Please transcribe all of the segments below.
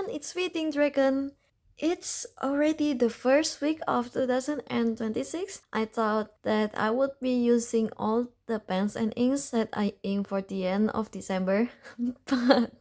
everyone, it's Feeding Dragon. It's already the first week of 2026. I thought that I would be using all the pens and inks that I ink for the end of December, but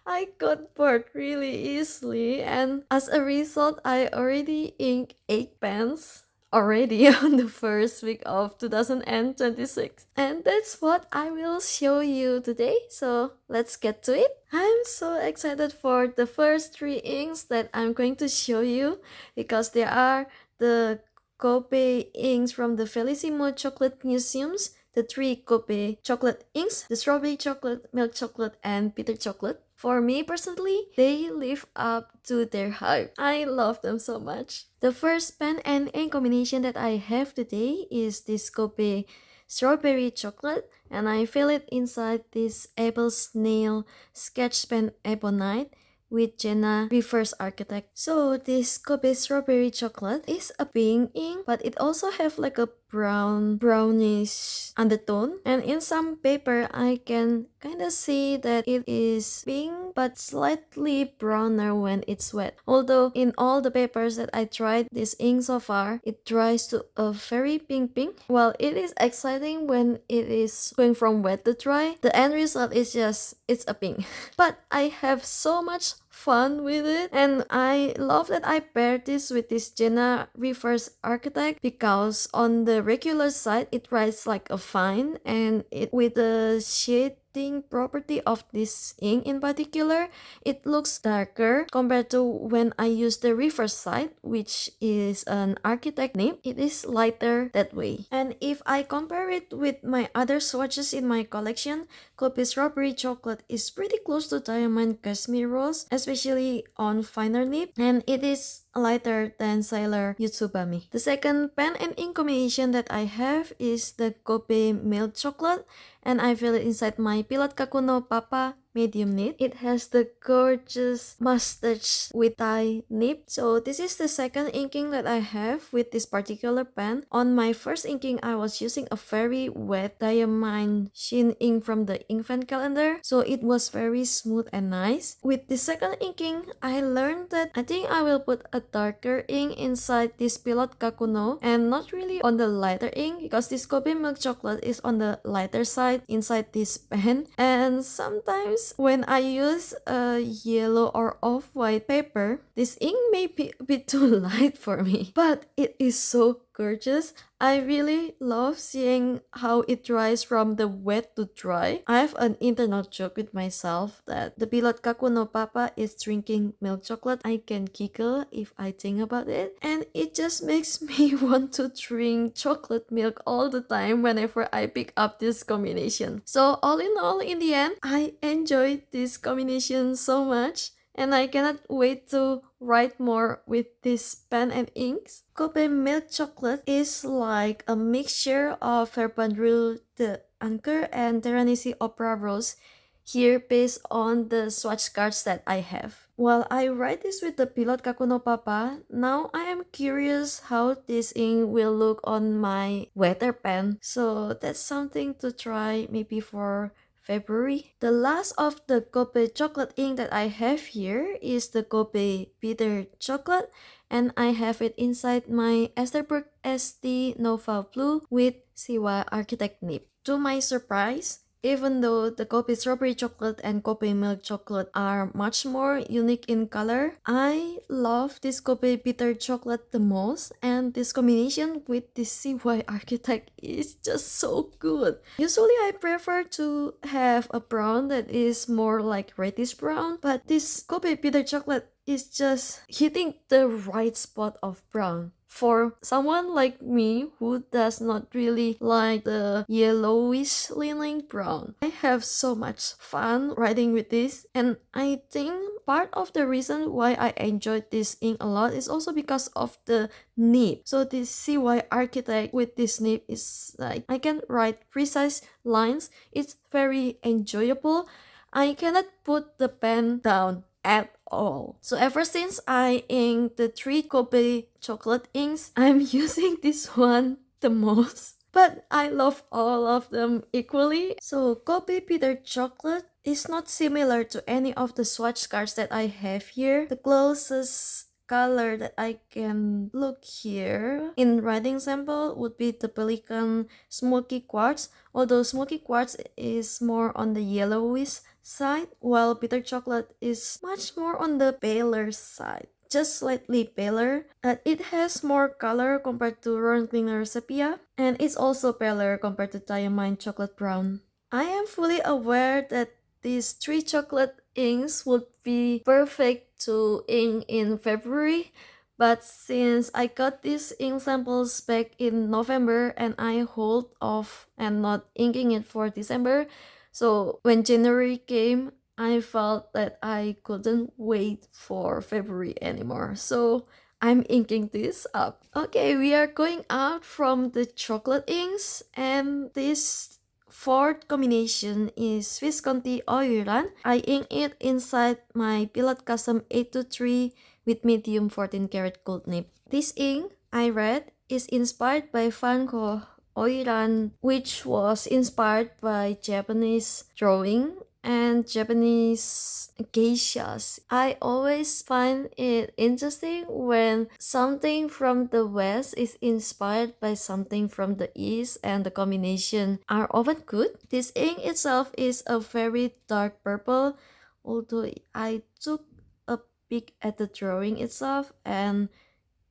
I got bored really easily, and as a result, I already inked 8 pens already on the first week of 2026. And that's what I will show you today, so let's get to it. I'm so excited for the first 3 inks that I'm going to show you because they are the Kobe inks from the Felicimo Chocolate Museums, the 3 Kobe chocolate inks, the strawberry chocolate, milk chocolate, and bitter chocolate. For me personally, they live up to their hype. I love them so much. The first pen and ink combination that I have today is this Kobe strawberry chocolate, and I fill it inside this AbleSnail sketch pen Ebonite with Gena Reverse Architect. So this Kobe strawberry chocolate is a pink ink, but it also have like a brownish undertone, and in some paper I can kind of see that it is pink but slightly browner when it's wet. Although in all the papers that I tried this ink so far, it dries to a very pink. While it is exciting when it is going from wet to dry, the end result is just it's a pink. But I have so much fun with it, and I love that I paired this with this Gena Reverse Architect because on the regular side it writes like a fine, and it with the shading property of this ink in particular, it looks darker compared to when I use the reverse side, which is an architect nib. It is lighter that way. And if I compare it with my other swatches in my collection, Kobe strawberry chocolate is pretty close to diamond cashmere rose, especially on finer nib, and it is lighter than Sailor Yutsubami. The second pen and ink combination that I have is the Kobe milk chocolate, and I fill it inside my Pilot Kakuno Papa medium nib. It has the gorgeous mustache with tie nib. So this is the second inking that I have with this particular pen. On my first inking, I was using a very wet diamond sheen ink from the ink fan calendar, so it was very smooth and nice. With the second inking, I learned that I think I will put a darker ink inside this Pilot Kakuno and not really on the lighter ink because this Kobe milk chocolate is on the lighter side inside this pen, and sometimes when I use a yellow or off-white paper, this ink may be a bit too light for me, but it is so gorgeous. I really love seeing how it dries from the wet to dry. I have an internal joke with myself that the Pilot Kakuno Papa is drinking milk chocolate. I can giggle if I think about it, and it just makes me want to drink chocolate milk all the time whenever I pick up this combination. So all in all, in the end, I enjoyed this combination so much, and I cannot wait to write more with this pen and inks. Kobe milk chocolate is like a mixture of Herbandril de Anker and Teranisi Opera Rose here based on the swatch cards that I have. While I write this with the Pilot Kakuno Papa, now I am curious how this ink will look on my wetter pen, so that's something to try maybe for February. The last of the Kobe chocolate ink that I have here is the Kobe bitter chocolate, and I have it inside my Esterbrook Estie Nouveau Blue with Siwa Architect nib. To my surprise, even though the Kobe strawberry chocolate and Kobe milk chocolate are much more unique in color, I love this Kobe bitter chocolate the most, and this combination with this CY Architect is just so good. Usually I prefer to have a brown that is more like reddish brown, but this Kobe bitter chocolate is just hitting the right spot of brown. For someone like me who does not really like the yellowish leaning brown, I have so much fun writing with this, and I think part of the reason why I enjoyed this ink a lot is also because of the nib. So this CY Architect with this nib is like I can write precise lines. It's very enjoyable. I cannot put the pen down at all. So ever since I inked the 3 Kobe chocolate inks, I'm using this one the most. But I love all of them equally. So Kobe bitter chocolate is not similar to any of the swatch cards that I have here. The closest color that I can look here in writing sample would be the Pelican Smoky Quartz, although Smoky Quartz is more on the yellowish side, while Bitter Chocolate is much more on the paler side. Just slightly paler. It has more color compared to Ron Klinger Sepia, and it's also paler compared to Diamine Chocolate Brown. I am fully aware that these 3 chocolate inks would be perfect to ink in February, but since I got these ink samples back in November and I hold off and not inking it for December, so when January came, I felt that I couldn't wait for February anymore. So I'm inking this up. Okay, we are going out from the chocolate inks, and this fourth combination is Visconti Oiran. I ink it inside my Pilot Custom 823 with medium 14 karat gold nib. This ink, I read, is inspired by Van Gogh Oiran, which was inspired by Japanese drawing and Japanese geishas. I always find it interesting when something from the West is inspired by something from the East, and the combination are often good. This ink itself is a very dark purple, although I took a peek at the drawing itself and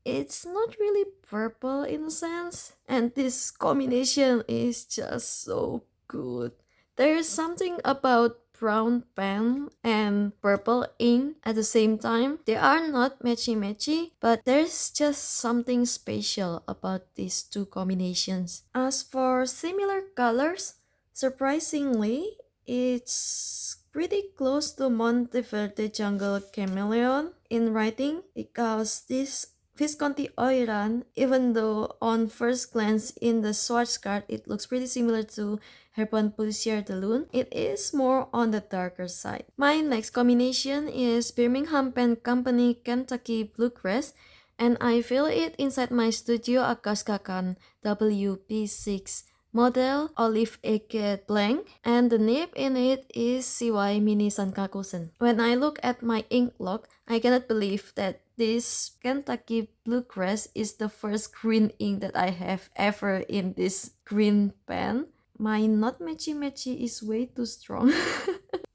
it's not really purple in a sense, and this combination is just so good. There is something about brown pen and purple ink at the same time. They are not matchy-matchy, but there's just something special about these 2 combinations. As for similar colors, surprisingly, it's pretty close to Monteverde Jungle Chameleon in writing, because this Visconti Oiran, even though on first glance in the swatch card it looks pretty similar to Herbon Poussière de Lune, it is more on the darker side. My next combination is Birmingham Pen Company Kentucky Bluegrass, and I fill it inside my Studyo Agackakan WP6 model Olive Agate Blank, and the nib in it is CY Mini Sankakusen. When I look at my ink log, I cannot believe that this Kentucky Bluegrass is the first green ink that I have ever in this green pen. My not matchy is way too strong.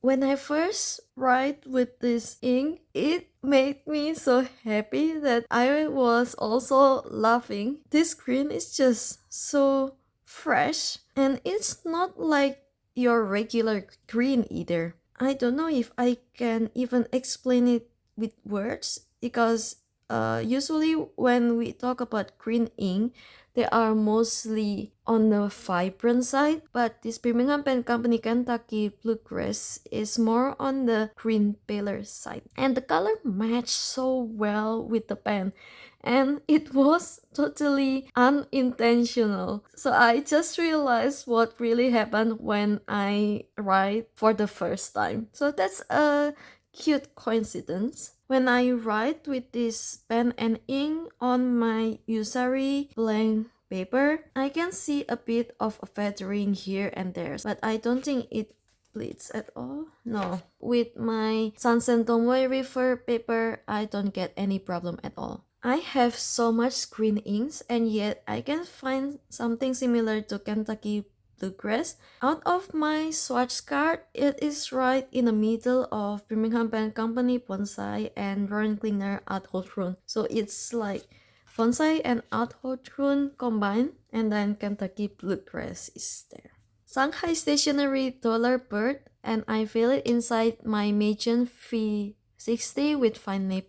When I first write with this ink, it made me so happy that I was also laughing. This green is just so fresh, and it's not like your regular green either. I don't know if I can even explain it with words, because usually when we talk about green ink, they are mostly on the vibrant side, but this Birmingham Pen Company Kentucky Bluegrass is more on the green paler side, and the color matched so well with the pen, and it was totally unintentional. So I just realized what really happened when I write for the first time. So that's a cute coincidence. When I write with this pen and ink on my Yusari blank paper, I can see a bit of a feathering here and there, but I don't think it bleeds at all. No. With my Sansen Tomoe River paper, I don't get any problem at all. I have so much green inks, and yet I can find something similar to Kentucky Bluegrass. Out of my swatch card, it is right in the middle of Birmingham Pen Company Bonsai and Ron Klinger Rune. So it's like Bonsai and Rune combined, and then Kentucky Bluegrass is there. Shanghai Stationary Dollarbird, and I fill it inside my Majohn V60 with fine nib.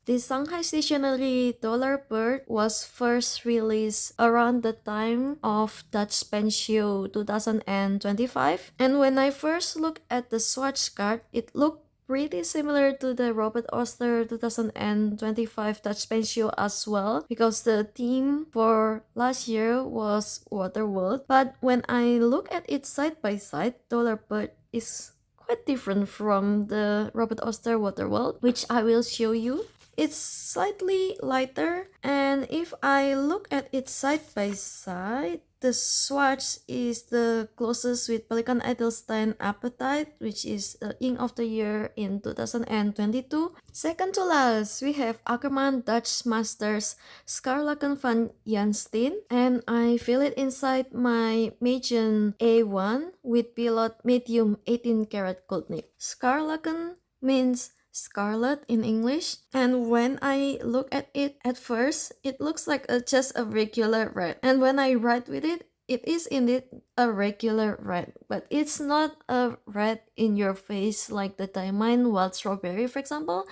The Shanghai Stationary Dollarbird was first released around the time of Dutch Pen Show 2025, and when I first looked at the swatch card, it looked pretty similar to the Robert Oster 2025 Dutch Pen Show as well, because the theme for last year was Waterworld. But when I look at it side by side, Dollarbird is quite different from the Robert Oster Waterworld, which I will show you. It's slightly lighter, and if I look at it side by side, the swatch is the closest with Pelikan Edelstein Appetite, which is the ink of the year in 2022. Second to last, we have Akkerman Dutch Masters Scharlaken van Jan Steen, and I fill it inside my Majohn A1 with Pilot Medium 18 karat gold nib. Scharlaken means scarlet in English, and when I look at it at first, it looks like just a regular red, and when I write with it, it is indeed a regular red, but it's not a red in your face like the Diamond Wild Strawberry, for example.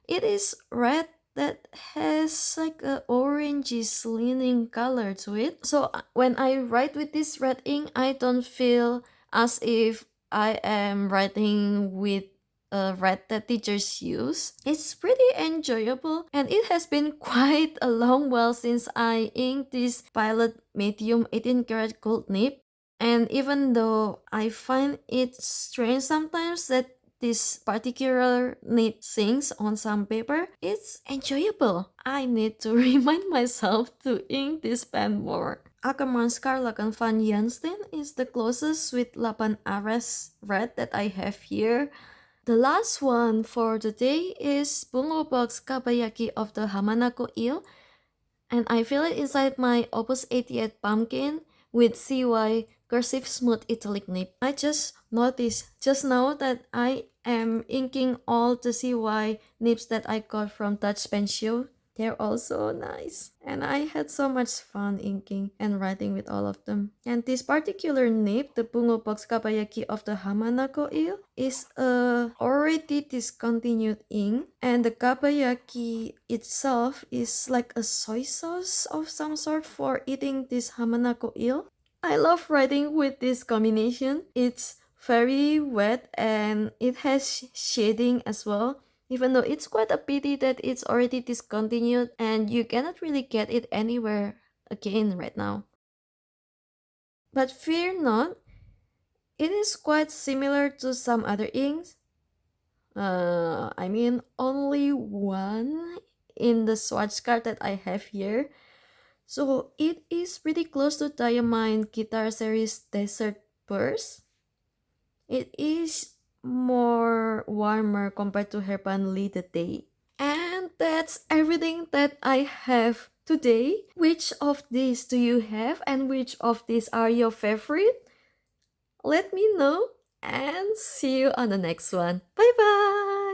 It is red that has like a orangish leaning color to it. So when I write with this red ink, I don't feel as if I am writing with a red that teachers use. It's pretty enjoyable, and it has been quite a long while since I inked this Pilot Medium 18 karat gold nib. And even though I find it strange sometimes that this particular nib sinks on some paper, it's enjoyable. I need to remind myself to ink this pen more. Akkerman Scharlaken van Jan Steen is the closest with Lapan Ares red that I have here. The last one for the day is Bungubox Kabayaki of the Hamanako eel, and I fill it inside my Opus 88 pumpkin with CY Cursive Smooth Italic nib. I just noticed just now that I am inking all the CY nibs that I got from Dutch Pen Show. They're also nice, and I had so much fun inking and writing with all of them. And this particular nib, the Bungubox Kabayaki of the Hamanako eel, is a already discontinued ink, and the Kabayaki itself is like a soy sauce of some sort for eating this Hamanako eel. I love writing with this combination. It's very wet and it has shading as well, even though it's quite a pity that it's already discontinued and you cannot really get it anywhere again right now. But fear not, it is quite similar to some other inks. I mean, only one in the swatch card that I have here. So it is pretty close to Diamond Guitar Series Desert Burst. It is more warmer compared to Herban Lee the Day. And that's everything that I have today. Which of these do you have and which of these are your favorite? Let me know and see you on the next one. Bye bye!